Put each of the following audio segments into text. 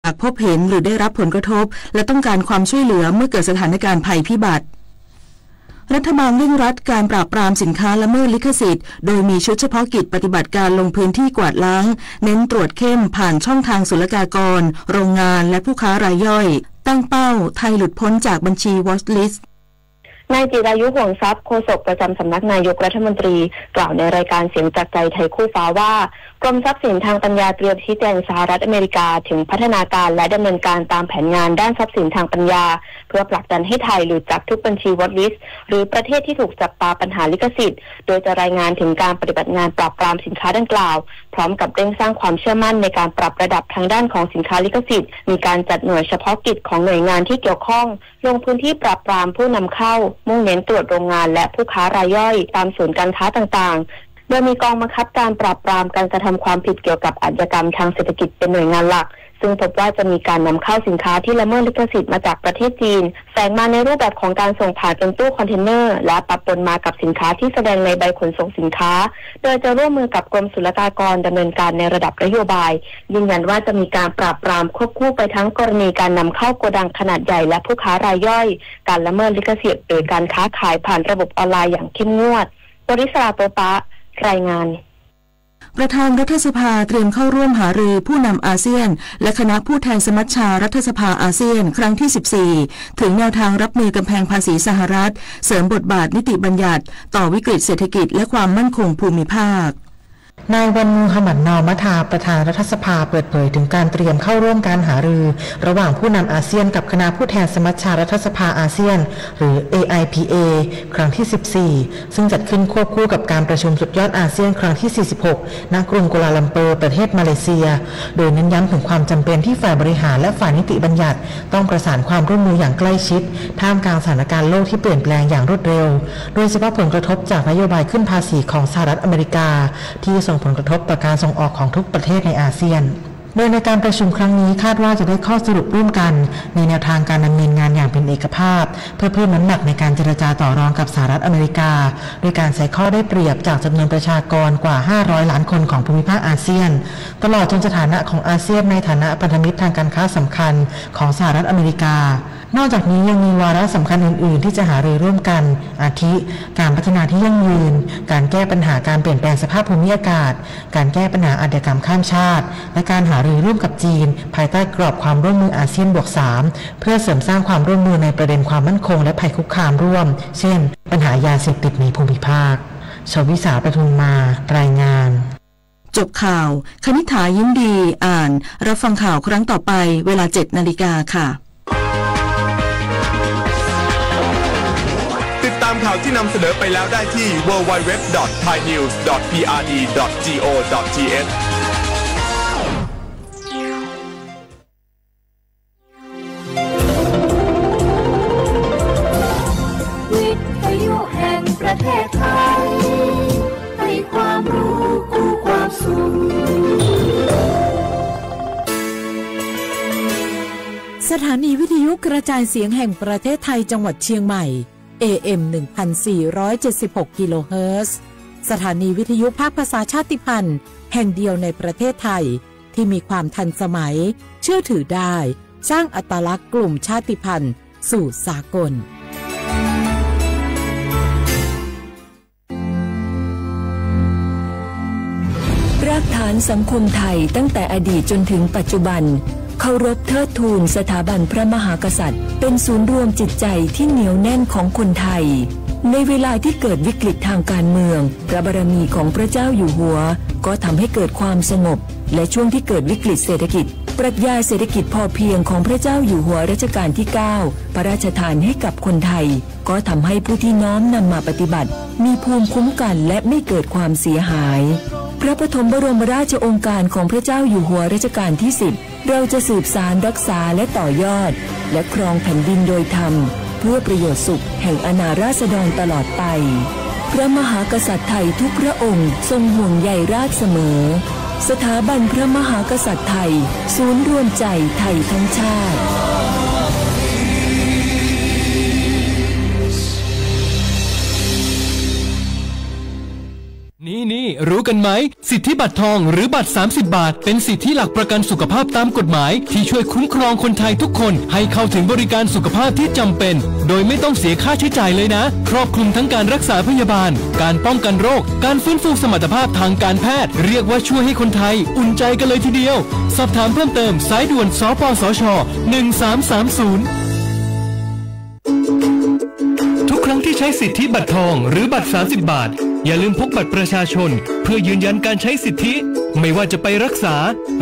ากพบเห็นหรือได้รับผลกระทบและต้องการความช่วยเหลือเมื่อเกิดสถานการณ์ภัยพิบัติรัฐบาลเร่งรัดการปราบปรามสินค้าละเมิดลิขสิทธิ์โดยมีชุดเฉพาะกิจปฏิบัติการลงพื้นที่กวาดล้างเน้นตรวจเข้มผ่านช่องทางศุลกากรโรงงานและผู้ค้ารายย่อยตั้งเป้าไทยหลุดพ้นจากบัญชี Watch Listนายจิรายุห่วงทรัพย์โฆษกประจำสำนักนายกรัฐมนตรีกล่าวในรายการเสียงจากใจไทยคู่ฟ้าว่ากรมทรัพย์สินทางปัญญาเตรียมชี้แจงสหรัฐอเมริกาถึงพัฒนาการและดำเนินการตามแผนงานด้านทรัพย์สินทางปัญญาเพื่อผลักดันให้ไทยหลุดจากทุกบัญชี Watch List หรือประเทศที่ถูกจับตาปัญหาลิขสิทธิ์โดยจะรายงานถึงการปฏิบัติงานปราบปรามสินค้าดังกล่าวพร้อมกับเร่งสร้างความเชื่อมั่นในการปรับระดับทางด้านของสินค้าลิขสิทธิ์มีการจัดหน่วยเฉพาะกิจของหน่วยงานที่เกี่ยวข้องลงพื้นที่ปราบปรามผู้นำเข้ามุ่งเน้นตรวจโรงงานและผู้ค้ารายย่อยตามศูนย์การค้าต่างๆโดยมีกองบังคับการปราบปรามการกระทำความผิดเกี่ยวกับอาชญากรรมทางเศรษฐกิจเป็นหน่วยงานหลักซึ่งพบว่าจะมีการนำเข้าสินค้าที่ละเมิดลิขสิทธิ์มาจากประเทศจีนแฝงมาในรูปแบบของการส่งผ่านเป็นตู้คอนเทนเนอร์และปะปนมากับสินค้าที่แสดงในใบขนส่งสินค้าโดยจะร่วมมือกับกรมศุลกากรดำเนินการในระดับนโยบายยืนยันว่าจะมีการปราบปรามควบคู่ไปทั้งกรณีการนำเข้าโกดังขนาดใหญ่และผู้ค้ารายย่อยการละเมิดลิขสิทธิ์หรือการค้าขายผ่านระบบออนไลน์อย่างเข้มงวดบริษราโตปะรายงานประธานรัฐสภาเตรียมเข้าร่วมหารือผู้นำอาเซียนและคณะผู้แทนสมัชชารัฐสภาอาเซียนครั้งที่ 14ถึงแนวทางรับมือกำแพงภาษีสหรัฐเสริมบทบาทนิติบัญญัติต่อวิกฤตเศรษฐกิจและความมั่นคงภูมิภาคนายวันมูฮัมหมัดนอมัทาประธานรัฐสภาเปิดเผยถึงการเตรียมเข้าร่วมการหารือระหว่างผู้นำอาเซียนกับคณะผู้แทนสมัชชารัฐสภาอาเซียนหรือ AIPA ครั้งที่ 14ซึ่งจัดขึ้นควบคู่กับการประชุมสุดยอดอาเซียนครั้งที่ 46ณกรุงกัวลาลัมเปอร์ประเทศมาเลเซียโดยเน้นย้ำถึงความจำเป็นที่ฝ่ายบริหารและฝ่ายนิติบัญญัติต้องประสานความร่วมมืออย่างใกล้ชิดท่ามกลางสถานการณ์โลกที่เปลี่ยนแปลงอย่างรวดเร็วโดยเฉพาะผลกระทบจากนโยบายขึ้นภาษีของสหรัฐอเมริกาที่ส่งผลกระทบต่อการส่งออกของทุกประเทศในอาเซียนโดยในการประชุมครั้งนี้คาดว่าจะได้ข้อสรุปร่วมกันในแนวทางการดำเนินงานอย่างเป็นเอกภาพเพื่อเพิ่มน้ำหนักในการเจรจาต่อรองกับสหรัฐอเมริกาโดยการใส่ข้อได้เปรียบจากจำนวนประชากรกว่า500ล้านคนของภูมิภาคอาเซียนตลอดจนสถานะของอาเซียนในฐานะพันธมิตรทางการค้าสำคัญของสหรัฐอเมริกานอกจากนี้ยังมีวาระสำคัญอื่นๆที่จะหารือร่วมกันอาทิการพัฒนาที่ยั่งยืนการแก้ปัญหาการเปลี่ยนแปลงสภาพภูมิอากาศการแก้ปัญหาอาชญากรรมข้ามชาติและการหารือร่วมกับจีนภายใต้กรอบความร่วมมืออาเซียน+3เพื่อเสริมสร้างความร่วมมือในประเด็นความมั่นคงและภัยคุกคามร่วมเช่นปัญหายาเสพติดในภูมิภาคชวิสาประทุมมารายงานจบข่าวคณิษฐายิ้มดีอ่านรับฟังข่าวครั้งต่อไปเวลา 7:00 น.ค่ะติดตามข่าวที่นำเสนอไปแล้วได้ที่ www.thainews.prd.go.thวิทยุแห่งประเทศไทยให้ความรู้คู่ความสุขสถานีวิทยุกระจายเสียงแห่งประเทศไทยจังหวัดเชียงใหม่ AM 1476 กิโลเฮิรตซ์สถานีวิทยุภาคภาษาชาติพันธุ์แห่งเดียวในประเทศไทยที่มีความทันสมัยเชื่อถือได้สร้างอัตลักษณ์กลุ่มชาติพันธุ์สู่สากลรากฐานสังคมไทยตั้งแต่อดีตจนถึงปัจจุบันเคารพเทิดทูนสถาบันพระมหากษัตริย์เป็นศูนย์รวมจิตใจที่เหนียวแน่นของคนไทยในเวลาที่เกิดวิกฤตทางการเมืองพระบารมีของพระเจ้าอยู่หัวก็ทำให้เกิดความสงบและช่วงที่เกิดวิกฤตเศรษฐกิจปรัชญาเศรษฐกิจพอเพียงของพระเจ้าอยู่หัวรัชกาลที่ 9พระราชทานให้กับคนไทยก็ทำให้ผู้ที่น้อมนำมาปฏิบัติมีภูมิคุ้มกันและไม่เกิดความเสียหายพระปฐมบรมราชโองการของพระเจ้าอยู่หัวรัชกาลที่ 10เราจะสืบสานรักษาและต่อยอดและครองแผ่นดินโดยธรรมเพื่อประโยชน์สุขแห่งอาณาราษฎรตลอดไปพระมหากษัตริย์ไทยทุกพระองค์ทรงห่วงใยราชเสมอสถาบันพระมหากษัตริย์ไทยศูนย์รวมใจไทยทั้งชาตินี่ รู้กันไหมสิทธิบัตรทองหรือบัตร30 บาทเป็นสิทธิหลักประกันสุขภาพตามกฎหมายที่ช่วยคุ้มครองคนไทยทุกคนให้เข้าถึงบริการสุขภาพที่จำเป็นโดยไม่ต้องเสียค่าใช้จ่ายเลยนะครอบคลุมทั้งการรักษาพยาบาลการป้องกันโรคการฟื้นฟูสมรรถภาพทางการแพทย์เรียกว่าช่วยให้คนไทยอุ่นใจกันเลยทีเดียวสอบถามเพิ่มเติมสายด่วนสปสช1330ทุกครั้งที่ใช้สิทธิบัตรทองหรือบัตร30 บาทอย่าลืมพกบัตรประชาชนเพื่อยืนยันการใช้สิทธิไม่ว่าจะไปรักษา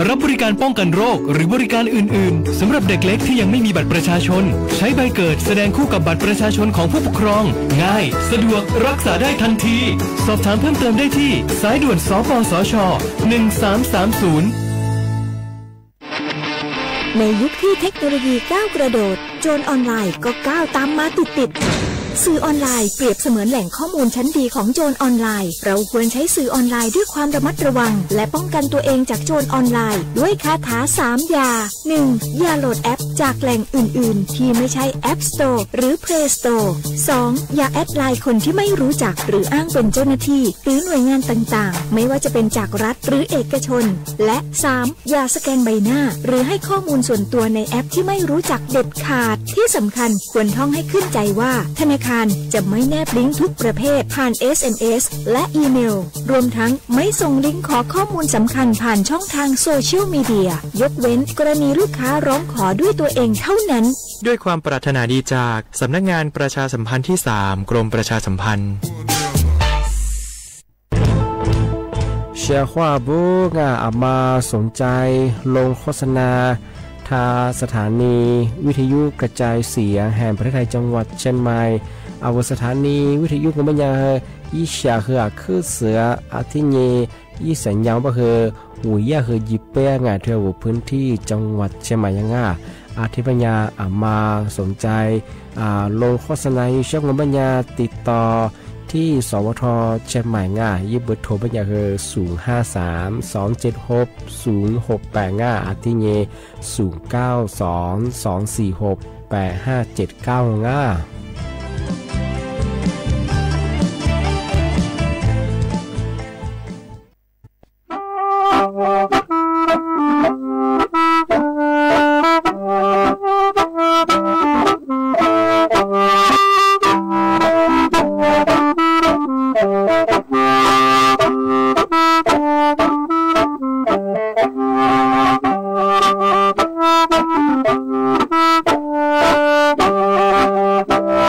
รับบริการป้องกันโรคหรือบริการอื่นๆสำหรับเด็กเล็กที่ยังไม่มีบัตรประชาชนใช้ใบเกิดแสดงคู่กับบัตรประชาชนของผู้ปกครองง่ายสะดวกรักษาได้ทันทีสอบถามเพิ่มเติมได้ที่สายด่วนสปสช1330ในยุคที่เทคโนโลยีก้าวกระโดดโจรออนไลน์ก็ก้าวตามมาติดสื่อออนไลน์เปรียบเสมือนแหล่งข้อมูลชั้นดีของโจรออนไลน์เราควรใช้สื่อออนไลน์ด้วยความระมัดระวังและป้องกันตัวเองจากโจรออนไลน์ด้วยคาถา3อย่า 1. อย่าโหลดแอปจากแหล่งอื่นๆที่ไม่ใช่ App Store หรือ Play Store 2. อย่าแอดไลน์คนที่ไม่รู้จักหรืออ้างเป็นเจ้าหน้าที่หรือหน่วยงานต่างๆไม่ว่าจะเป็นจากรัฐหรือเอกชนและ 3. อย่าสแกนใบหน้าหรือให้ข้อมูลส่วนตัวในแอปที่ไม่รู้จักเด็ดขาดที่สำคัญควรท่องให้ขึ้นใจว่าธนาคารจะไม่แนบลิงก์ทุกประเภทผ่าน SMS และอีเมลรวมทั้งไม่ส่งลิงก์ขอข้อมูลสำคัญผ่านช่องทางโซเชียลมีเดียยกเว้นกรณีลูกค้าร้องขอด้วยตัวเองเท่านั้นด้วยความปรารถนาดีจากสำนักงานประชาสัมพันธ์ที่3กรมประชาสัมพันธ์เชียร์ว่าบุกอามาสนใจลงโฆษณาทาสถานีวิทยุกระจายเสียงแห่งประเทศไทยจังหวัดเชียงใหม่อาวสถานีวิทยุของบัญญัติยี่เสียคือคือเสืออาทิเยยี่สัญญาณว่าคือหุยยาคือยิบเป้งานเที่ยวพื้นที่จังหวัดเชียงใหม่ยังอาทิปัญญามาสนใจลงโฆษณาช่องบัญญัติติดต่อที่สวทเชียงใหม่ยิบเบอร์โทรบัญญัติคือ053-276-0685อาทิเย092-246-8579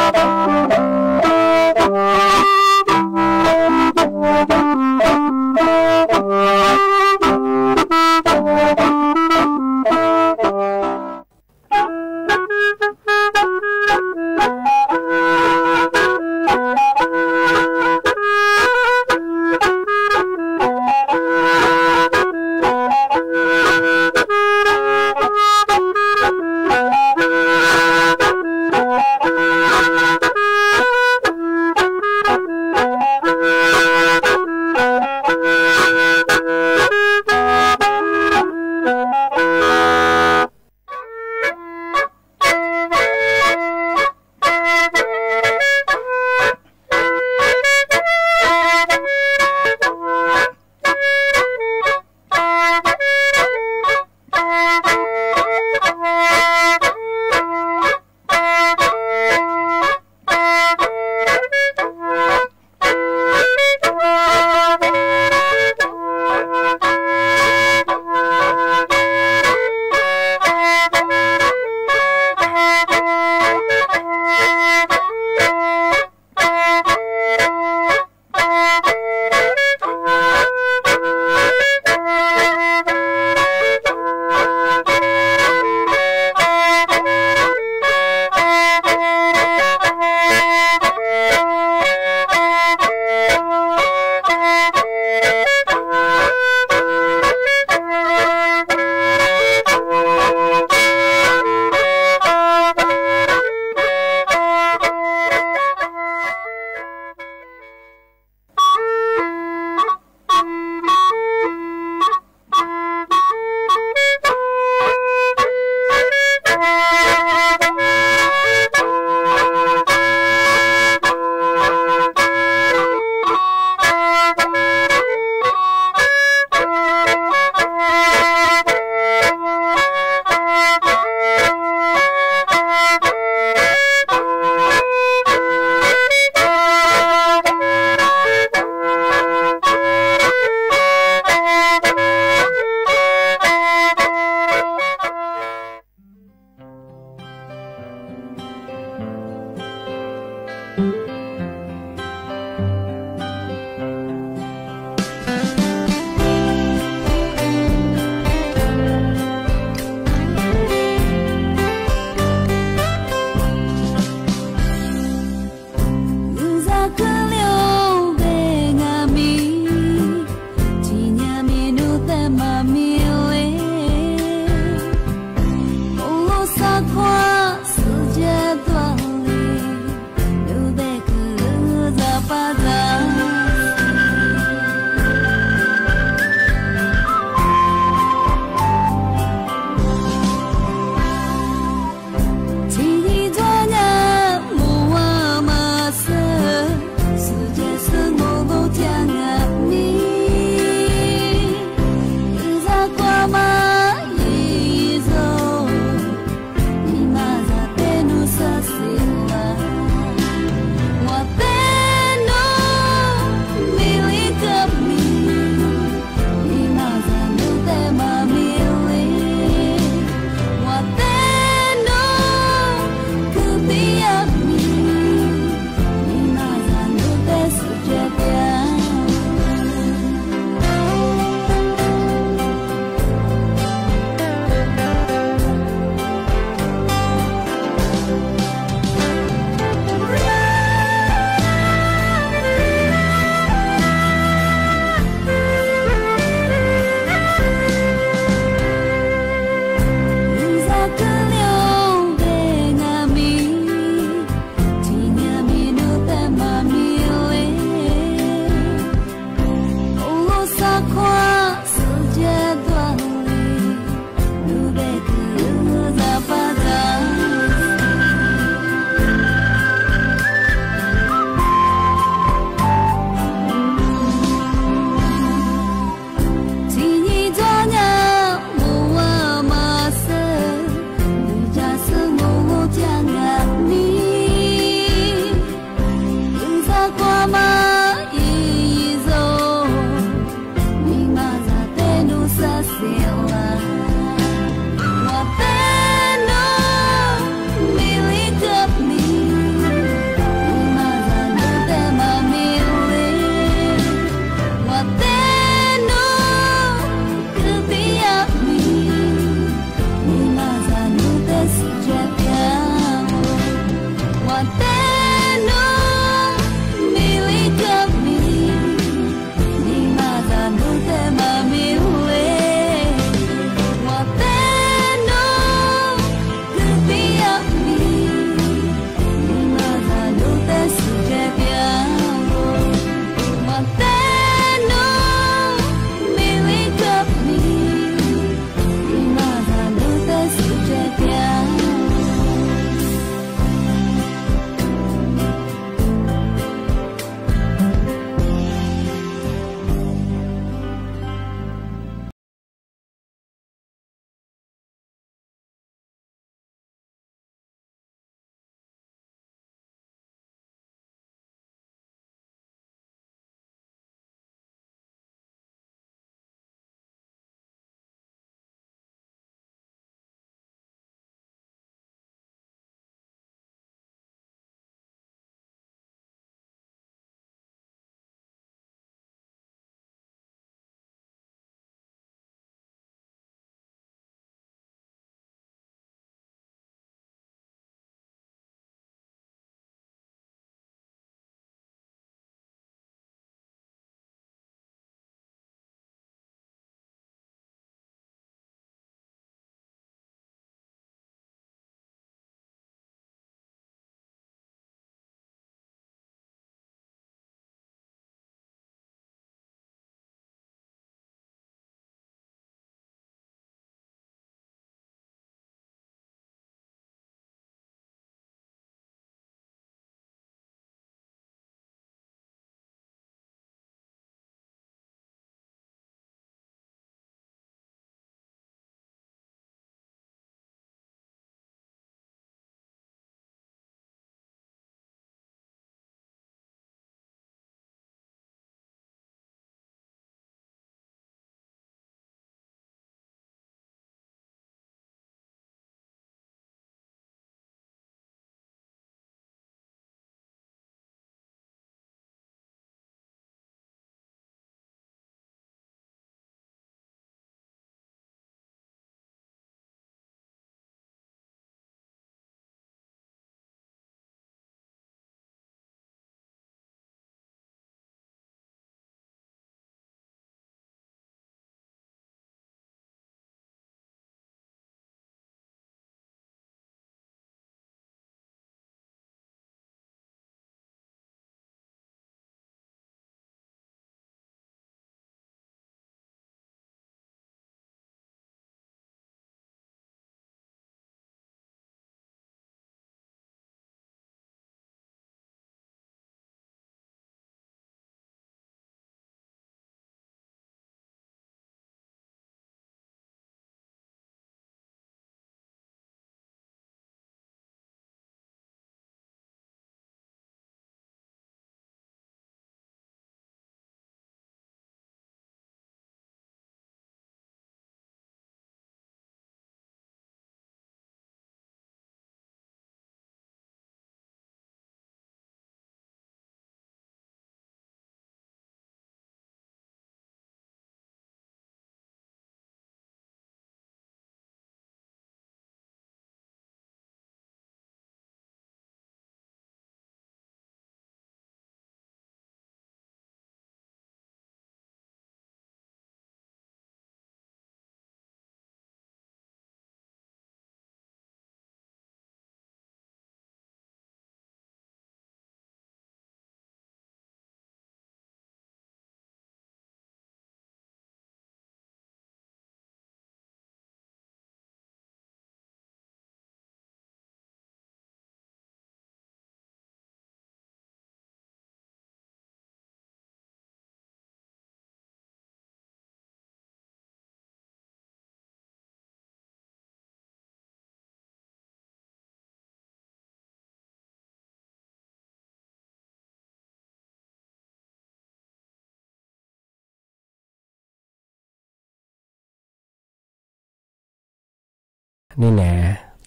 นี่แหละ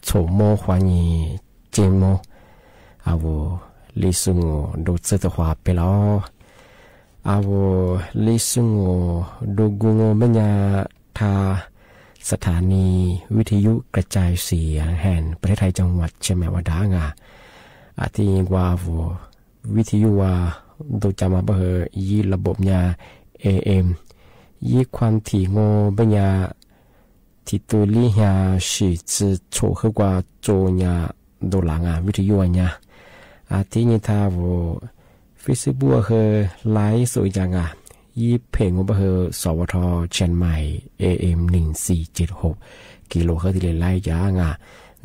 โฉมโมขวานีเจมโมอาวุลิสุงดูเสตขวาไปแล้วอาวุลิสุงดูกุงเมียทาสถานีวิทยุกระจายเสียงแห่งประเทศไทยจังหวัดเชียงใหม่วดางาอาทิวาวุวิทยุว่าดูจำมาเบอร์ยีระบบยา AM ยีความถี่โงเบียที่ตัวลียาสิจะโชว์ขึ้นกว่าโจยาดูหลังวิทยุเนี่ยอาทินี้ท่าวุฟิสิบัวเฮไลฟ์สวยจังยีเพลงเบอร์สวทเชียงใหม่ AM 1476กิโลเฮิรตซ์ที่ไล่ยาง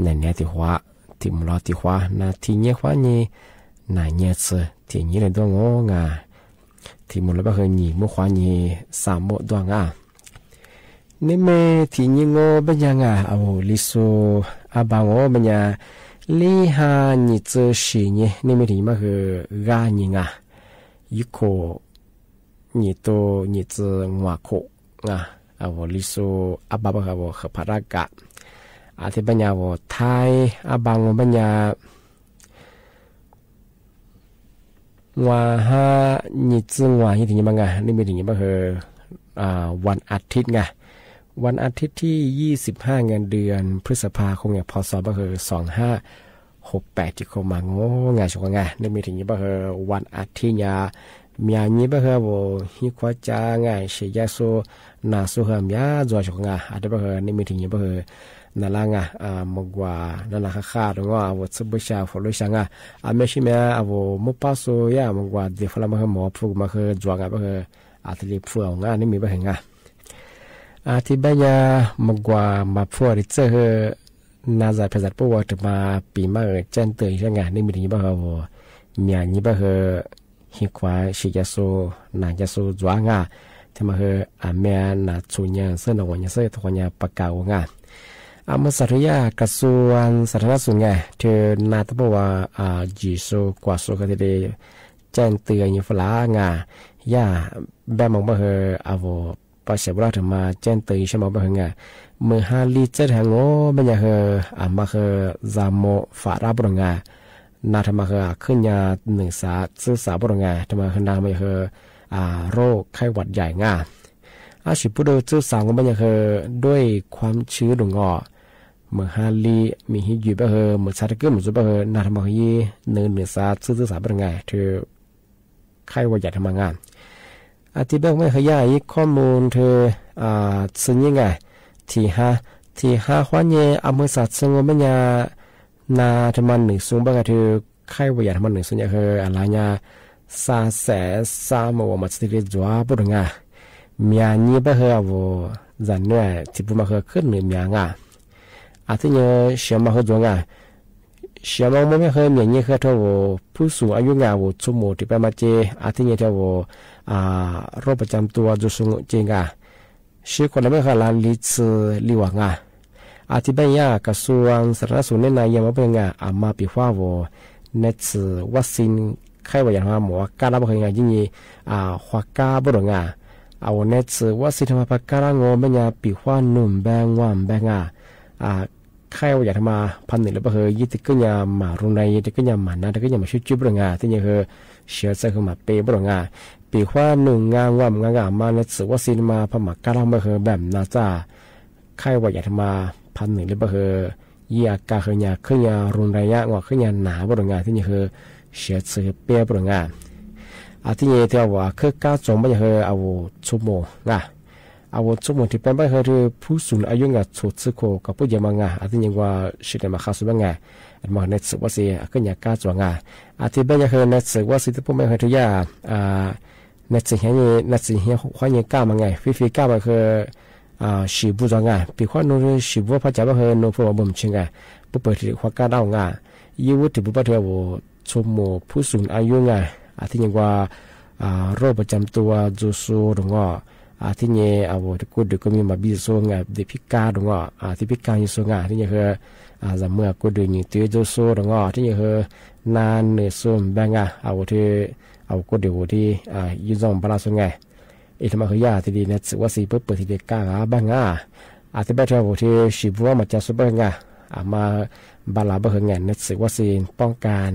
ในเนี้ยที่ว่าที่มรอที่ว่านาทีเนี้ยว่านี่นายเนี้ยเสือที่นี้เลยตัวงงที่มรเบอร์นี่มุขวานี่สามโมดวงนี่เมที่นี้งเป็นยังเอาลิโซอาบางเป็นยังลีฮานี่เจอสิเนี่ยนี่ไม่ถึงมาคือกานี่ยุโคนี่โตนี่เจอหัวโคเอาลิโซอาบางเอาขพารากะอาทิตย์ปัญญาว่าไทยอาบางปัญญาว่าฮานี่เจอว่าที่ถึงยังไงนี่ไม่ถึงยังมาคือวันอาทิตย์วันอาทิตย์ที่25เดือนพฤษภาคมพศก็คือ2568ที่เข้ามางงชกนี่มีถึงนี้ก็คือวันอาทิตย์มีอันนี้ก็คือว่าฮิควาจางเสียโซนาสุฮามยาจวชกอาจจะก็คือนี่มีถึงนี้ก็คือนั่นละมกว่านั่นละค่าตรงว่าว่าสบุชาฟลุชังไม่ใช่แม้ว่ามุปัสโซยามกว่าเดี๋ยวฟลามาคือหมอพูดมาคือจวงก็คืออาจจะรีบฟังนี่มีก็เห็นอาทิตย์บัญญามกว่ามาพูดเจอนาซาเพจัดปวดมาปีมาเจนเตยใช่ไงนี่มีที่บ้าเหรอมีอันนี้บ้าเหรอฮิควาชิยาโซนาจาโซจวงที่มาเหรอเมียนาชุนยาเส้นหัวเนี่ยเส้นหัวเนี่ยปากกาวเมื่อสัตยากระทรวงสาธารณสุขเธอนาตบอกว่าจีโซกว่าโซก็จะได้แจ้งเตือนยิ่งฟลย่าแบบมองบ้าเหรอพอเสร็จแล้วถึงมาแจ้งเตือนใช่ไหมบ้างไงเมื่อ5 ลิตรจะแทงโง่ไม่อยากมาจามโมฝาราบรงนาทำมาขึ้นยา1 สาซื้อสาบรงทำมานาไม่โรคไข้หวัดใหญ่ชิบุโดซื้อสาวก็ไม่อยากด้วยความชื้นดงเมื่อ5 ลิตรมีหิอยู่บ้างเมื่อชาติเกิดเหมือนจุบ้างนาทำมา1 สาซื้อสาบรงเธอไข้หวัดใหญ่ทำมางานอาทิตย์แรกไม่ขยายข้อมูลเธอซึ่งยังไงที่5วันนี้เมื่อสัตว์สงบไม่ยานาทำมัน1 สูงบ้างเธอไข้หวัดใหญ่ทำมัน1 สูงอย่างอะไรเนี่ย300,000มาสติจัวบุรุษมีอันนี้บ้างว่าจันเนี่ยที่พูดมาขึ้นหนึ่งมีอาทิตย์นี้เชื่อมาจัวเชื่อมาไม่เคยมีนี่คือเท่าผู้สูงอายุว่าชั่วโมงที่ไปมาเจอาทิตย์นี้เท่าโรคประจำตัวจุดสูงจริงชื่อคนนั้นไม่เคยลาลิซลิวงอาทิตย์นี้กระทรวงสาธารณสุขในนายมาเป็นมาปีว่าเน็ตวัคซีนไข้หวัดใหญ่มาหมอการรับเป็นยิ่งหัวก้าบุรุษเอาเน็ตวัคซีนมาประการงอเป็นปีว่าหนุ่มแบงว่ามแบงไข้หวัดใหญ่มา1,000แล้วก็ยี่ติกยามารุนแรงยี่ติกยามานาติกยามาชุดจุบุรุษที่นี่เชื้อเซลล์มาเปบุรุษปีว่าหนึ่งว่ามมาเน็ตวัคซีนมาพม่าการรับเป็นแบบน่าจะไข้หวัดใหญ่มา1,000แล้วก็ยี่อาการขึ้นยารุนแรงงอขึ้นยาหนาบุรุษที่นี่เชื้อเซลล์เปบุรุษที่นี่ที่ว่าคือก้าวจงไม่เอาชั่วโมงเอาชั่วโมงที่เป็นไปคือผู้สูงอายุสุดสุโขกับผู้เยาว์ที่นี่ว่าสิ่งมาข้าสุดมาเน็ตวัคซีนขึ้นยาก้าวจงที่เป็นเน็ตวัคซีนที่ผู้ไม่เคยทุยาเน็ตสิ่งนี้เน็ตสิ่งนี้ข้อนี้ก้าวมาฟีก้าวมาคือสิบุจงปีข้อนู้นสิบุพระเจ้าคือนู้นผู้บ่มชิงผู้เปิดที่ข้อก้าวเอายี่วุฒิบุพเทวชั่วโมงผู้สูงอายุที่นี่ว่าโรคประจำตัวจุสูดงที่นี่กูดูก็มีมาบิโซเด็กพิการดงที่พิการยิ่งสูงที่นี่คือจะเมื่อกูดูยิ่งตัวจุสูดงที่นี่คือนานเนื้อส้มแบงที่กูดูที่ยิ่งส่งปลาสูงอีกทำไมคือยาที่ดีเนี่ยว่าสีเปิดที่เด็กก้าแบง อาจจะแบบที่ชีบัวมาจากซุปเปอร์ไงมาบาลาเบอร์ไงนึกสึกว่าซีนป้องกัน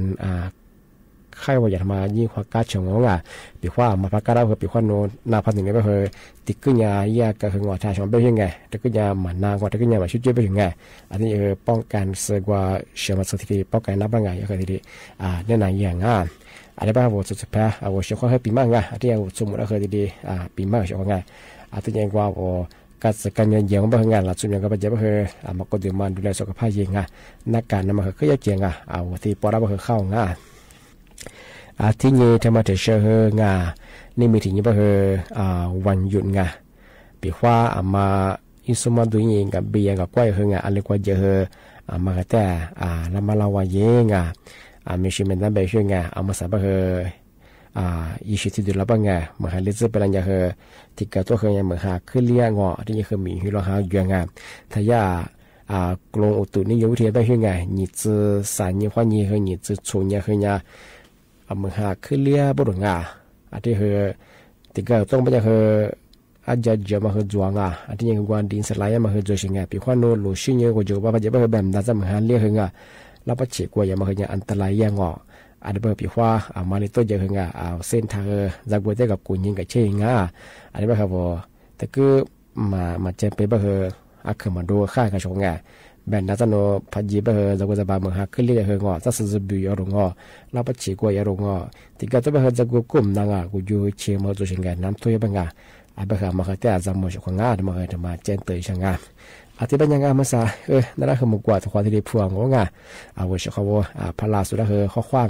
ไข้หวัดใหญ่มายิ่งความกล้าเฉียงงอ่ะปีว่ามาพักการเราคือปีว่าโนนาพันถึงไงไปเฮอติดขึ้นยาแยกกับหงอชาชงไปยังไงติดขึ้นยาหมันนางกว่าติดขึ้นยาแบบชุดเจี๊ยบไปยังไงอันนี้ป้องกันเสือกว่าเชื้อมาสักทีป้องกันนับว่าไงก็คือทีเนี่ยนางอย่างอันนี้บ้าว่าสุดท้ายว่าเชื่อว่าให้ปีมากไงอันนี้สมมติว่าคือทีปีมากเชื่อว่าไงอันนี้ว่าการจัดการเงินเยียงบ้างงานหลักส่วนใหญ่ก็เป็นเจ้าคือมาก็ดูมันดูแลสุขภาพเองนักการนำมาคือยังเจียงที่ปอรับคือเข้างที่นี่ทำมาถึงเชื่องนี่มีถึงยี่บ้าวันหยุดปีว่ามาอิสมาดูเองกับเบียกับก้อยอะไรกว่าเยอะมาแต่ละมาลาวเยงมีชิมนั่นแบบเชื่องมาสับอีชิติดูแล้วบ้างเหมือนลิซเป็นอะไรที่เกิดตัวเหมือนขึ้นเลี้ยงที่ยังมีหิรังอยู่ถ้ายากลงอุตุนี่ยุทธแบบเชื่องนี่จะสารยี่ห้อนี่นี่จะชงเนี่ยเหมือนขึ้นเลี้ยบนงที่ที่เกิดต้องเป็นอาจจะมาจวงที่ยังกวนดินสลายมาจวงปีความโน้ลูชิเนก็จะว่าจะแบบแบบนั้นจะเหมือนเลี้ยงแล้วปัจจุบันยังมาอันตรายยังอันนี้เป็นปีว่ามาในตัวเยอะเส้นทางจากบัวได้กับกุญยิงกับเชียงอันนี้เป็นครับว่าแต่ก็มาเจอไปแบบคือมาดูค่ากับชงแบนนัทโนพัดยีแบบจากบัวจะบามือขึ้นเรียกจะสื่อบิวรงแล้วปัจจุบันยังที่ก็จะแบบจากบัวกลุ่มนางกูอยู่เชียงมาตัวเชียงน้ำตัวยังเป็นอันเป็นมาแต่จำมือชงมาเจนเตยช่างอาทิตย์เป็นยังไงมาซะนั่นแหละคือมุกว่าทุกคนที่ได้พวงว่าเอาไว้เชื่อเขาว่าพลาสุดแล้วคือข้อขว้าง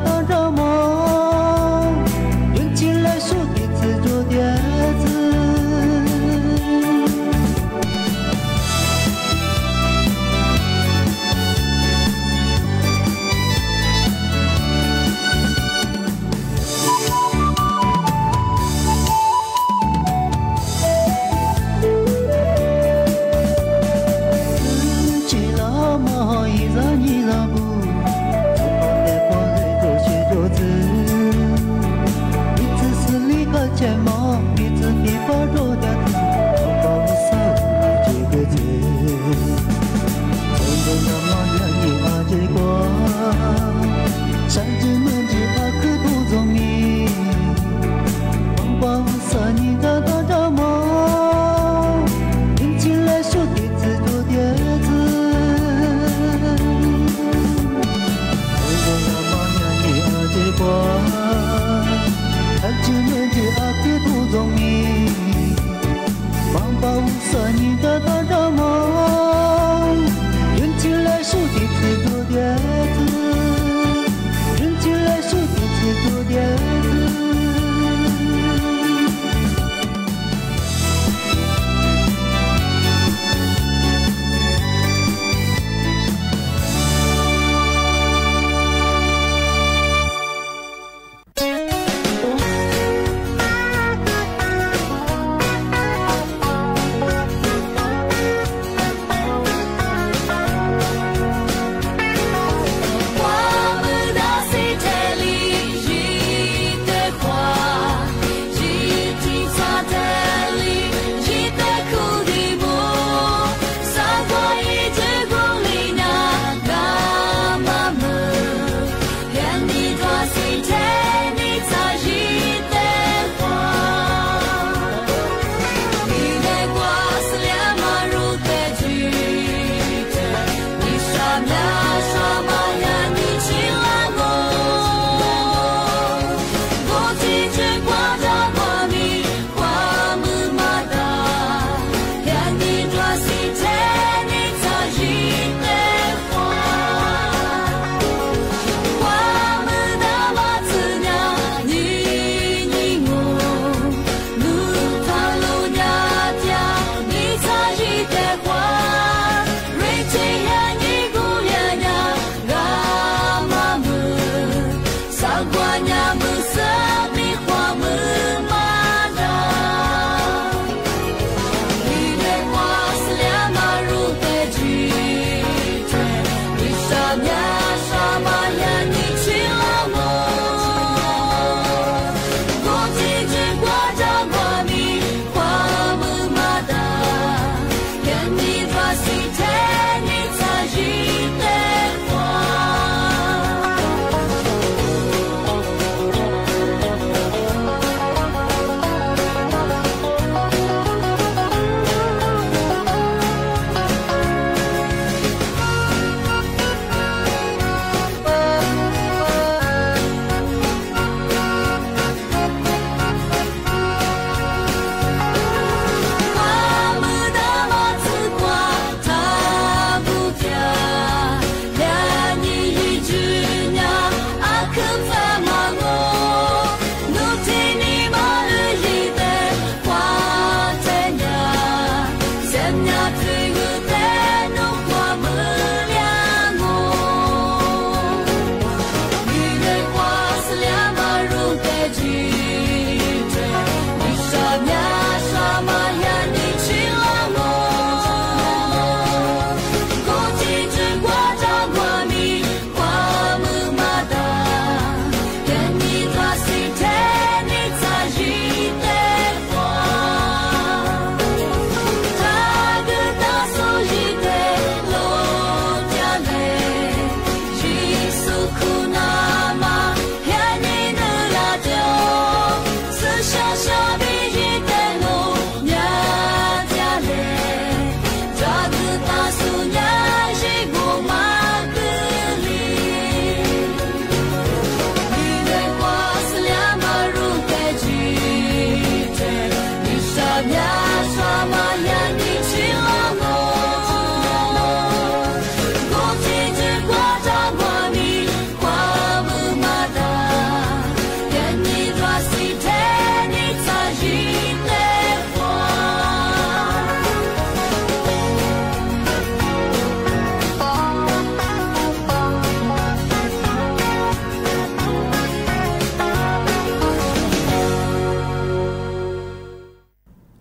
到着梦，用尽了数的执着的字。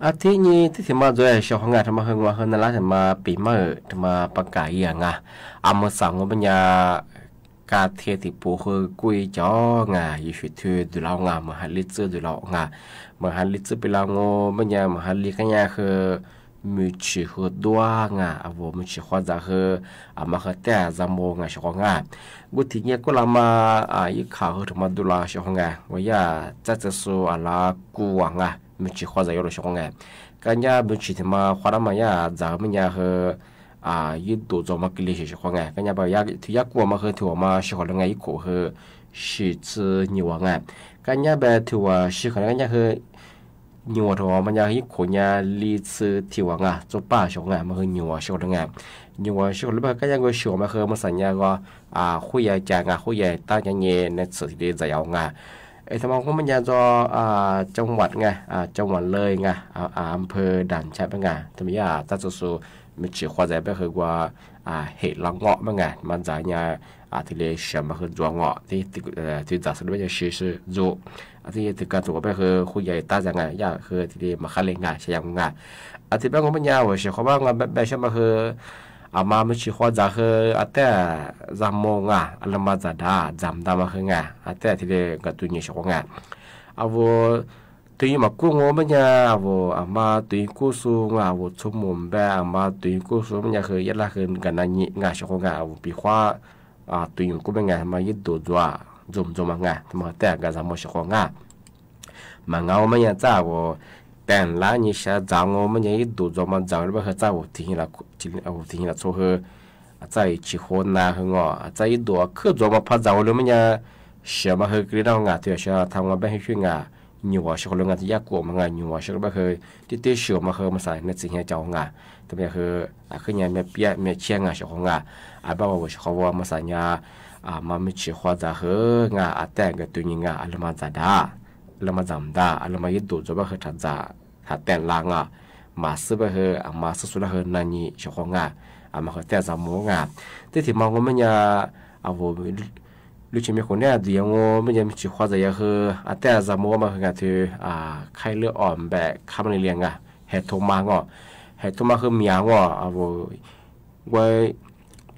อาทิตย์นี้ที่มาด้วยชาวงานทำมาเฮงว่าเฮนั่นละทำมาปีเมื่อทำมาประกาศอย่างอ่ะอามาสั่งว่าปัญญาการเทียติปูคือกุยจ้องาอยู่ฟิทูดูเรางามหันลิซดูเรางามหันลิซไปเราโง่ปัญญามหันลิกันยาคือมือถือคือดัวงาอาวุธมือถือขวาจะคืออามาคือแต่จำโมงาชาวงากุฏิเนี่ยก็เรามาอีกข่าวคือทำมาดูเราชาวงาว่าอย่าจะสู้อะไรกูวงามือถือขวาจะอยู่ชาวงากันยามือถือที่มาขวามาอย่าจะมันยาคือยึดตัวจอมกิเลสชาวงากันยาบอกอยากที่อยากกลัวมาคือถือมาชาวงาอีกคู่คือสิจะนิวงากันยาแบบถือว่าสิคนกันยาคือnhiều thọ mà nhà hít của nhà lý sư thiểu ngà cho ba số ngà mà hơn nhiều số ngà nhiều số lúc các nhà người số mà hơn mà sản nhà go khui nhà trà ngà khui nhà ta nhà nhẹ nên sự thì giải ảo ngà ấy thằng ông có nhà do trong quạt ngà trong quạt lời ngà âm phơ đàn chạy bên ngà thì bây giờ ta số mình chỉ khoa giải bên hơn qua hệ lăng ngọ bên ngà mà giải nhà thì lấy xem mà hơn doa ngọ thì giả sử bây giờ sử dụngที่ถึงการตัวไปคือคุยใหญ่ตาจังไงยากคือที่มาขั้นเร่งงานใช่ยังงานที่บางคนมันยาวเสียเขาบ้างแบบใช่ไหมคือมาไม่ชี้ข้อจะคือแต่จำโมงอะไรมาจะได้จำได้มาคืองานแต่ที่เด็กกับตัวนี้ใช่ไหมงานตัวนี้มากู้งมันยาวมาตัวนี้กู้สูงชุ่มมุมแบบมาตัวนี้กู้สูงมันยาคือยัดละคืนกันนั่นนี่งานใช่ไหมงานปีขวาตัวนี้กู้เป็นงานมายึดตัวจ้าจมมางาทำมาแต่กันสามโมชงมาเงาไม่ยังจ้าวแต่ละนี่ชาจางงไม่ยังดูจมันจางแล้วก็จ้าวทิ้งละทิ้งละโซ่ใจชิโคนนาหงใจดูคือจมาพัดจาวเลยไม่ยังเชื่อมาคือกรีดงาที่เชื่อทำงานไปให้ช่วยงาอยู่ว่าช่วยงานที่ยากกว่ามางานอยู่ว่าช่วยไปคือที่เตะเชื่อมาคือมาใส่ในสิ่งที่เจ้างาแต่ไม่คือคือยังไม่เปียไม่เชี่ยงงาช่วยงาบ้าว่าช่วยว่ามาใส่ยามาไม่ชี้ข้อจะงาแต่งกับตัวนี้งาอะไรมาจะได้อะไรมาจำได้อะไรมายึดตัวจะว่าคือทัดจะทัดแต่งลางมาซื้อไปคือมาซื้อสุดละคือนั่นนี่ช่วยงามาคือแต่จำโมงาที่ที่มองว่ามันยาลูกชิ้นมีคนเนี่ยเดียวงไม่ยังชี้ข้อจะคือแต่จำโมมาคืองาที่ไข้เลือดอ่อนแบบข้ามในเรียงเห็ดทงมางเห็ดทงมาคือเมียไว้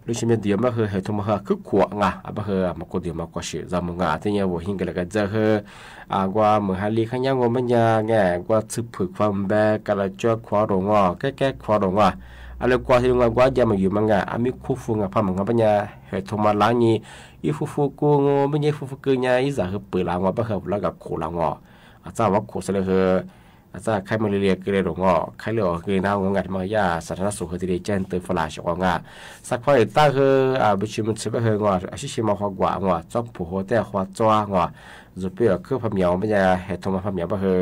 ลูกชิ้นเดียวมาคือเห็ดทงมาคือขวงมาคือมาคนเดียวมากว่าสิจำมึงที่เนี่ยว่าหิ้งกันแล้วก็จะคือกว่าเมื่อฮาลีขันยังว่ามันยาแง่กว่าสืบฝึกความแบกกันละจอดขวาดงแก้ขวาดงอะไรกว่าที่งกว่าจะมาอยู่มังมีคู่ฟูพามังปัญญาเห็ดทงมาล้างนี้อีฟูกูงไม่ใช่ฟูเกยอีจะคือเปิดล้างไปคือแล้วกับขู่ล้างอาจารย์ว่าขู่เสร็จคืออาจารย์ใครมาเรียกเรื่องใครเรื่องคือน้างานมายาสาธารณสุขที่ได้แจ้งเตือนฟลาชของสักพักตั้งคือบิชิมันซื้อไปคือาชิชิมาขวางจ้องผู้หัวแต่ขวาจ้างจุดเปลี่ยนคือพมียวไม่ใช่เหตุมาพมียวก็คือ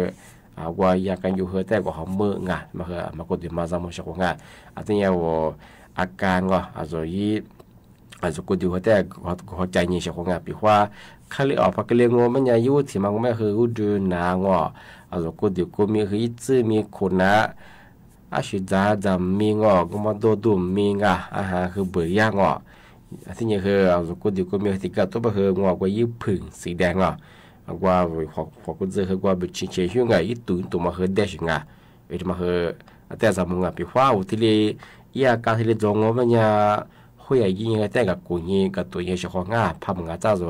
ว่าอยากกันอยู่แต่ก็หอมมืองามาคือมากดมาจำมาชของอันนี้ว่าอาการอาจจะยี่อาจจะกดอยู่แต่หัวใจนี่ชของปีว่าขั้นเลี้ยออกพักเลี้ยงมันยังยุ่ที่มันไม่คือดูนางอาจจะกดอยู่ก็มีคือยิ่งมีคนนะอาชีพจะมีก็มาดูมีอาหารคือเบื่อย่างที่นี่คืออาจจะกดอยู่ก็มีที่กับตัวก็คือกว่ายิ่งผึ่งสีแดงกว่าพอคุณเจอคือกว่าบิชิเชี่ยวยิ่งตัวมาคือเดชเวทมาคือแต่สมองปีว่าที่เลยยาการที่เลยจงมันยังคุยยิ่งแต่กับกูนี่กับตัวยิ่งชของพามึงจ้าจ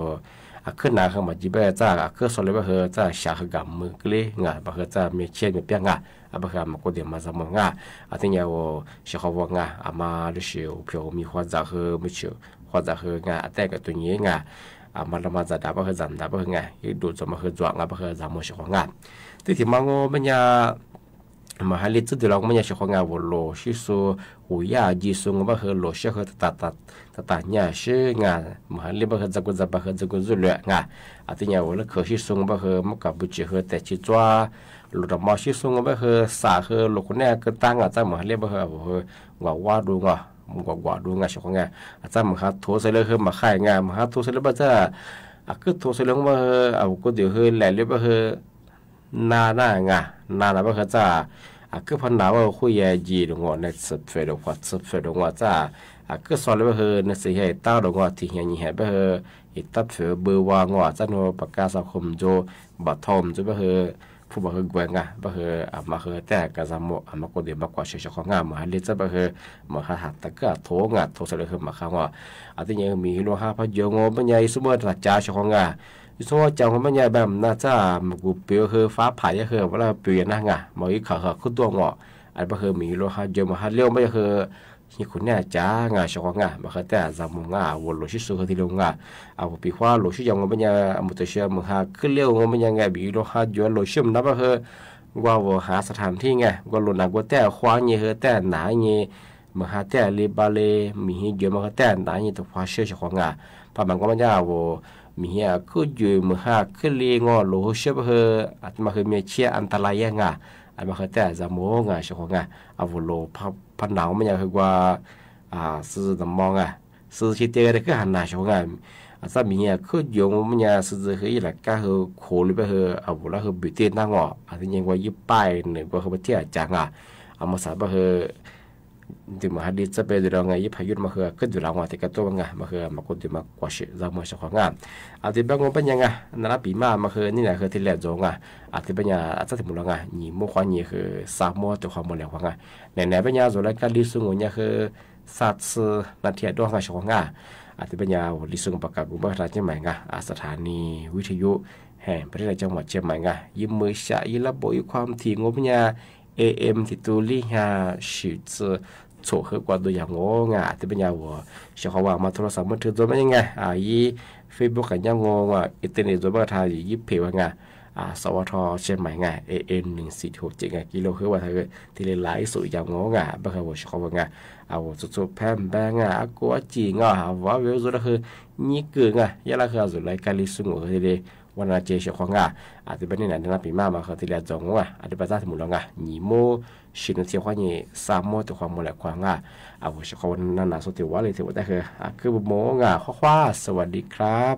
ะขึ้นหน้าขึ้นมาจีบจ้าขึ้นสโลไปคือจ้าชาคือกับมือกลี้บางคือจ้ามีเชี่ยมีเปียงบางคือมาก็เดี๋ยวมาสมองที่เนี่ยว่าชของว่ามาดูเชียวเพียวมีความจ้าคือไม่เชียวความจ้าคือแต่กับตัวนี้มาละมาจะด่าบางคือจำด่าบางคือยิ่งดูจะมาคือจวงบางคือจำมือชของที่มังมันยามาฮัลลิจุดเดียวมันยังชของวัวโลชิสูหัวยาจีสุงบางคือโลเชื่อคือตัดเนี่ยชื่องามาฮัลลิบางคือจักรบางคือจักรจุลเลยที่เนี่ยวัวเลือกชิสุงบางคือมันกับบุจิคือแต่ชิจวาหลุดมาชิสุงบางคือสาคือโลคนเนี่ยก็ตั้งจ้ามาฮัลลิบางคือว่าดูมึงว่าดูชของจ้ามาฮัทโทเสเลยคือมาขายมาฮัทโทเสเลยบางจ้าคือโทเสเลยบางคือก็เดี๋ยวคือแหล่เลยบางคือนาบางคือจ้าคือพันดาวคุยยีดงในสุดเฟดกว่าสุดเฟดกว่าจ้าคือสอนเลยบางคือในสิ่งที่ต้าดงที่เฮียนี่เห็นบางคือตัดเฟเบอร์วางจ้าโนปากกาสังคมโจบัดทอมจ้าบางคือ ผู้บ่คือกวนงะบ่คือมาคือแต่กะซะโมมาก็เดมากว่าเฉยๆของงะมาเลจะบ่คือมาหัดตะกะโถงะโถสะเลยคือมาคังว่าอาติยังมีโลหะพะยงบ่ใหญ่ซุมื้อตะจาเฉยของงะซุมื้อจังบ่ใหญ่แบบน่าจะมกูเปียวคือฟ้าผ่าคือว่าเปียนะงะบ่อีขะคือตัวงออันบ่คือมีโลหะเยอะมาหัดเลี้ยวบ่คือนี่คุณเนี่ยจ้างาชงงามาแต่จำมงาวโลชิสุขที่ลงงาเอาปีขวาโลชิยังมันยังมุตเชียมหาขึ้นเลี้ยวมันยังไงบีโลหะยวนโลชิมนับคือว่าหาสถานที่ไงว่าโลนักว่าแต่ขวางเงี้ยแต่หนาเงี้ยมาหาแต่ลีบาเลมีเยอะมาแต่หนาเงี้ยตัวฟ้าเชื่อชงงาพอมันก็มันจะว่ามีเงี้ยคืออยู่มาหาขึ้นเลี้ยงโลชิมคืออาจมาคือมีเชี่ยอันตรายงาอันมาคือแต่จำมงาชงงาเอาโลพันหนาวมันยังคือว่าซื้อน้ำมองซื้อชิ้นเดียวได้ก็หันหน้าชงสามีคือโยงมันยังซื้อคือหลักก็คือโคหรือไปคือเอาบุแล้วคือบิวตี้นั่งอ่ะอันนี้ยังว่ายิบป้ายหนึ่งก็คือไปเที่ยวจังเอามาสาบคือถึงมาดีจะไปดูเราไงยิบพายุมาคือก็ดูเราว่าแต่ก็ตัวไงมาคือมาคนที่มากว่าเชื่อเราไม่ชอบงานอาทิตย์บางวันเป็นยังไงนั่นปีมาคือนี่แหละคือที่แหลมจงอาทิตย์เป็นยังอาจจะถึงมุลงหนีมุขวานนี่คือสามมัวตัวความมุลแล้วงไหนเป็นยังส่วนแรกการลิสุงเนี่ยคือสัตว์นาทีดวงชงอาทิตย์เป็นยังลิสุงประกาศบุญบัตรเชียงใหม่สถานีวิทยุแห่งประเทศจังหวัดเชียงใหม่ยิ้มมือฉะยิ้มระบบความถี่งบเนี่ยAM ที่ตัวลี่ฮะชื่อโฉกกว่าตัวอย่างงงที่เป็นยาวเชื่อเขาว่ามาโทรศัพท์มือถือตัวมันยังไงยี่ Facebook กันยังงงอินเทอร์เน็ตตัวบ้านไทยยี่เพว่าไงสวทเชียงใหม่AM 1467กิโลคือว่าที่เลยหลายสุดอย่างงงบ้านเขาเชื่อเขาว่าไงเอาสุดๆแพมแบงกัวจีว่าเวลสุดก็คือนี่เกินยาละคือสุดรายการลิสุงที่เลยวันอาเจเชื่อของอาจจะเป็นนี่นะในปีมาคือที่เลยจงอาจจะเป็นที่สมุนแล้วหนีโมชินเที่ยวนี่สามโมตัวความโมแหลกความเอาเชื่อเขานั่นน่ะสุดที่ว่าเลยที่ว่าได้คือโมข้อสวัสดีครับ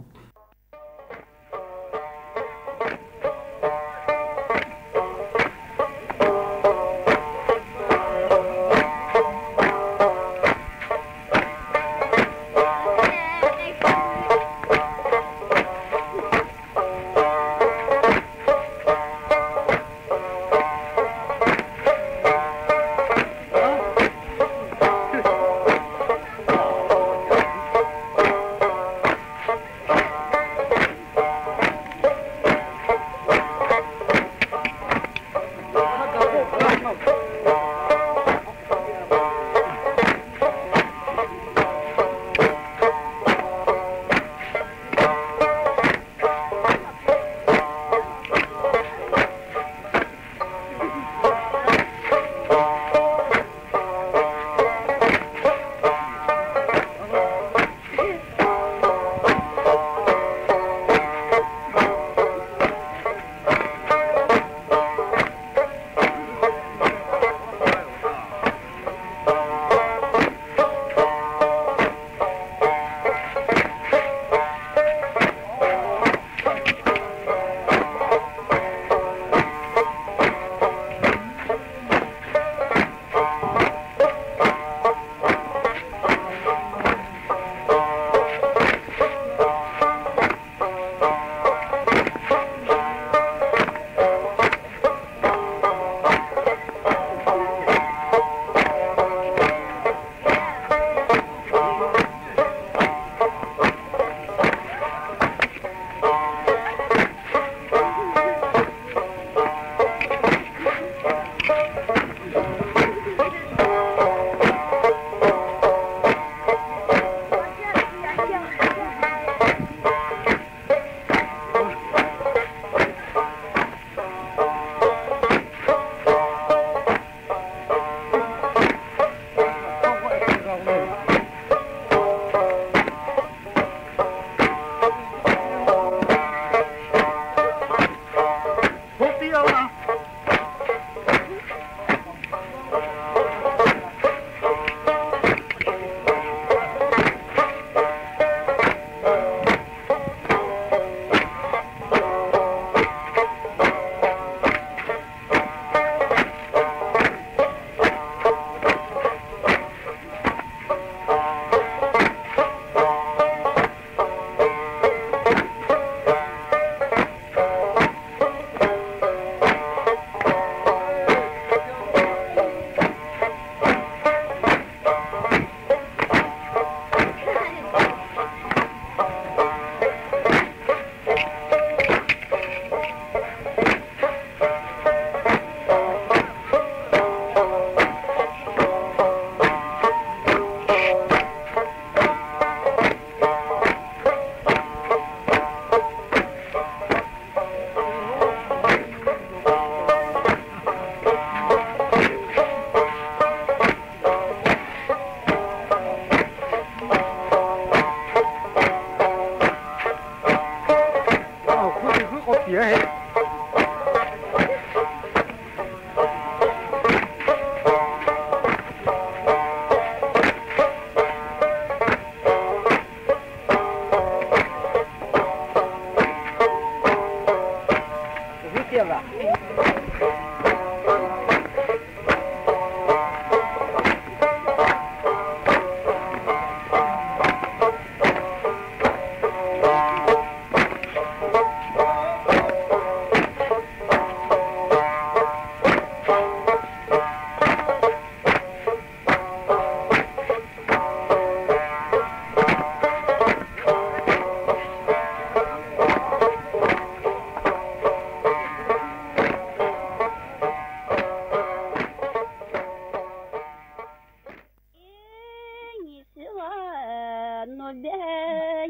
的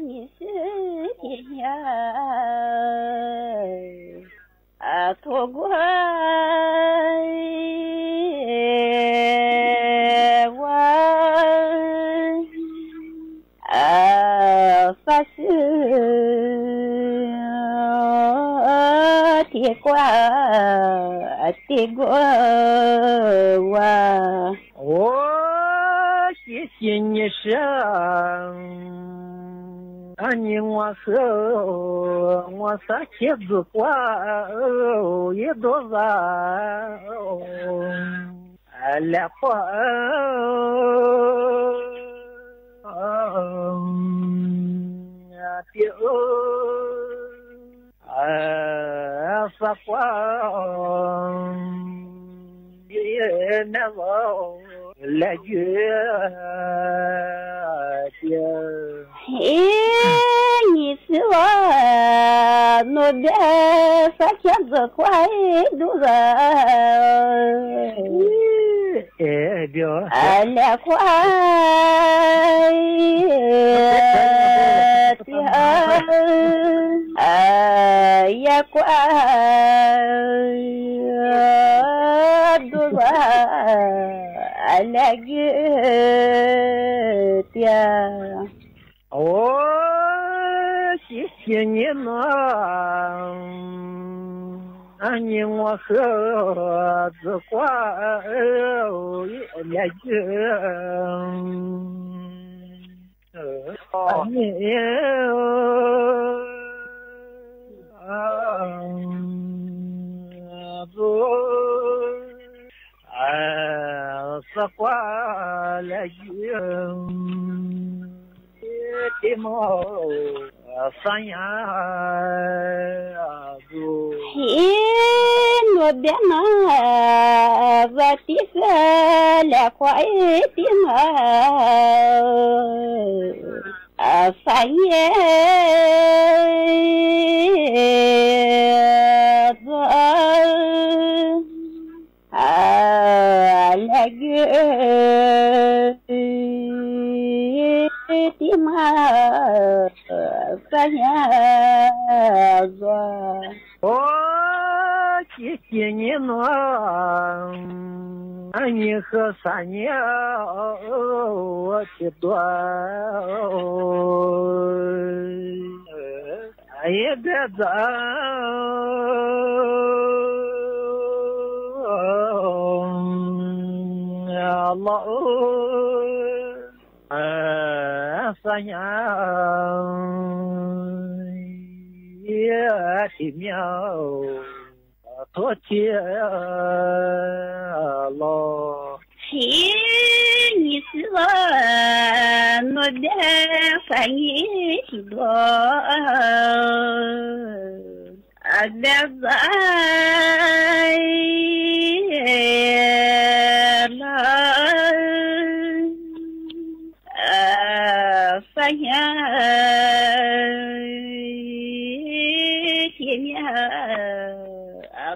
你是天涯错过我发誓铁过我谢谢你生你我和我撒茄子瓜也多少来花丢撒花也难忘来月你是我诺的撒茄子快多少来快也快多少来月谢谢你呢你我和子瓜也来月你撒花来月的毛三呀我别拿我的个来快的嘛三爷来月的嘛三呀谢谢你呢你和三年我的多也别走老三年也的苗多钱了你是我我的反应许多别在发现前面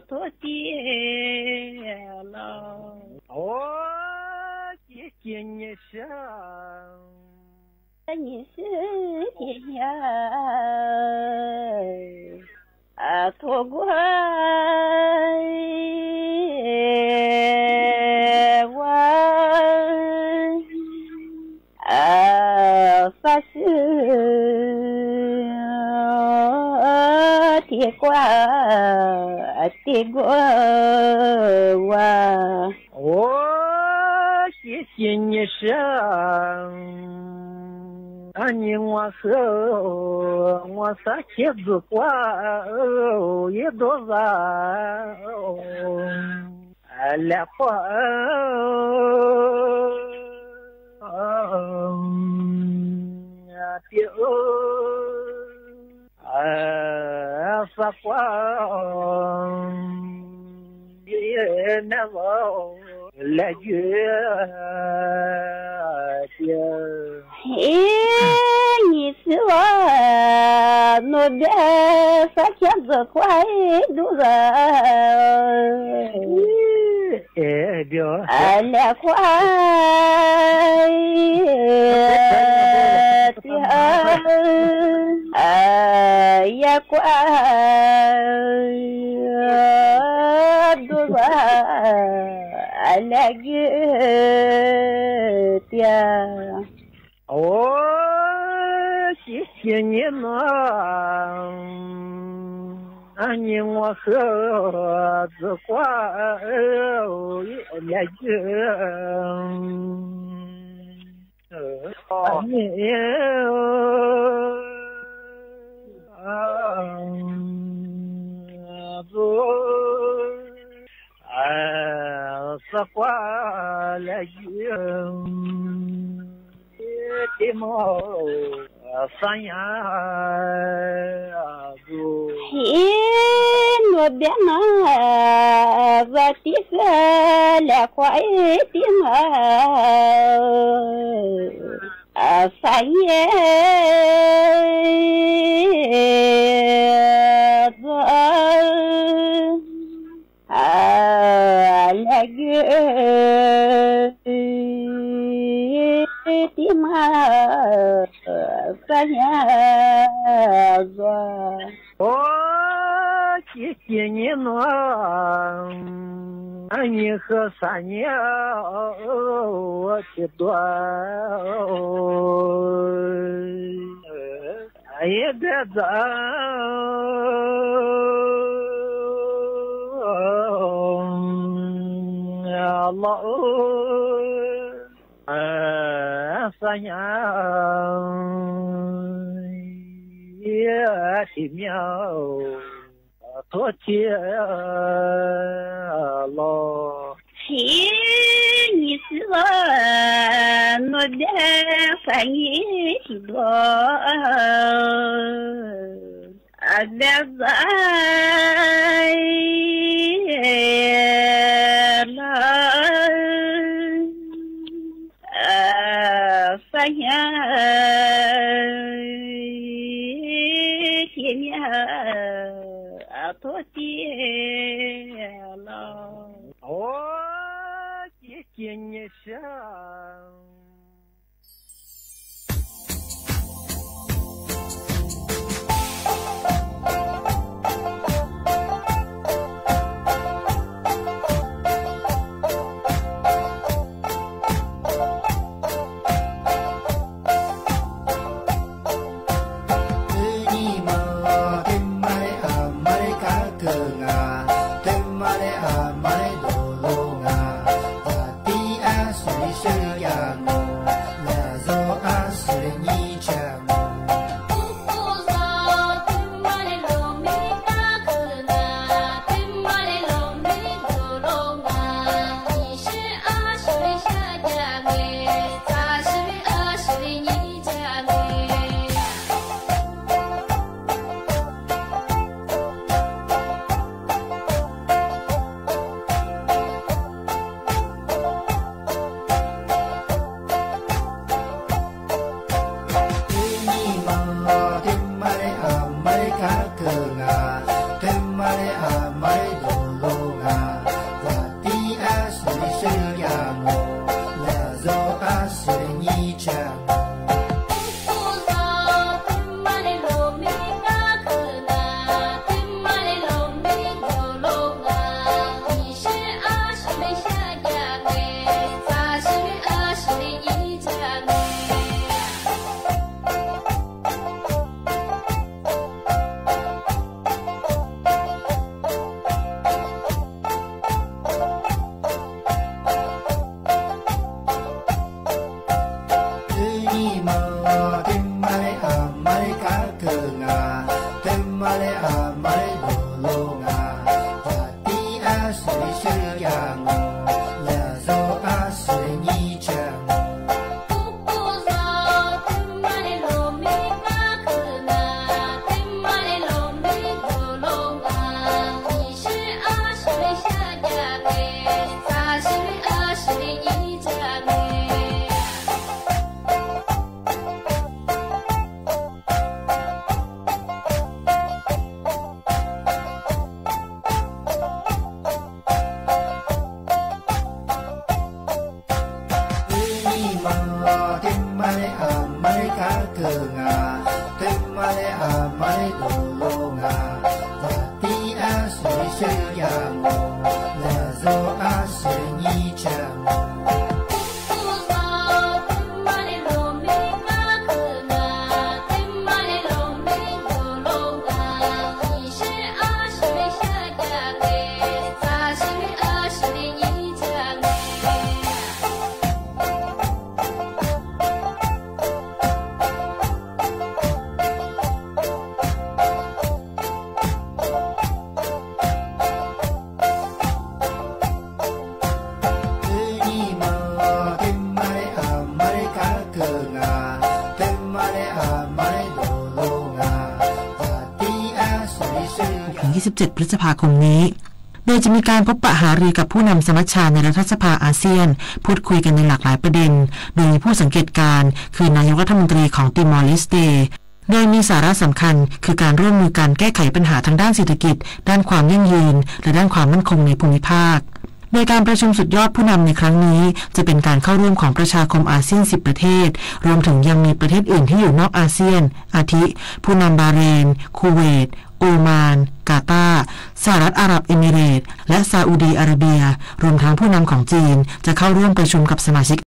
多跌了谢谢你生你是天涯错过我发誓铁过我谢谢你生你我和我撒茄子瓜也多少来花丢撒花也难忘来月你是我诺的撒茄子快多少来快 qua đôi ba lagi tia ôi chỉ chuyện như nó anh hoa khờ giờ qua lagi sa qua lagi timo sanya du no bena vati la qua tima sanya lagi tima sanya oh chỉ như nó anh khờ sanya chết đuôi ai đã Allah sanya ya timau to chia Allah si ni swa no de fanyi do adazai saya kimia atau tiada oh kikinya syam Hãy subscribe cho kênh Ghiền Mì Gõ để không bỏ lỡ 26-27 พฤษภาคมนี้โดยจะมีการพบปะหารือกับผู้นำสมัชชาในรัฐสภาอาเซียนพูดคุยกันในหลากหลายประเด็นโดยมีผู้สังเกตการณ์คือนายกรัฐมนตรีของติมอร์เลสเตโดยมีสาระสำคัญคือการร่วมมือกันแก้ไขปัญหาทางด้านเศรษฐกิจด้านความยั่งยืนและด้านความมั่นคงในภูมิภาคโดยการประชุมสุดยอดผู้นำในครั้งนี้จะเป็นการเข้าร่วมของประชาคมอาเซียน10ประเทศรวมถึงยังมีประเทศอื่นที่อยู่นอกอาเซียนอาทิผู้นำบาห์เรนคูเวตโอมานกาตาร์สหรัฐอาหรับเอมิเรตส์และซาอุดีอาระเบียรวมทั้งผู้นำของจีนจะเข้าร่วมประชุมกับสมาชิก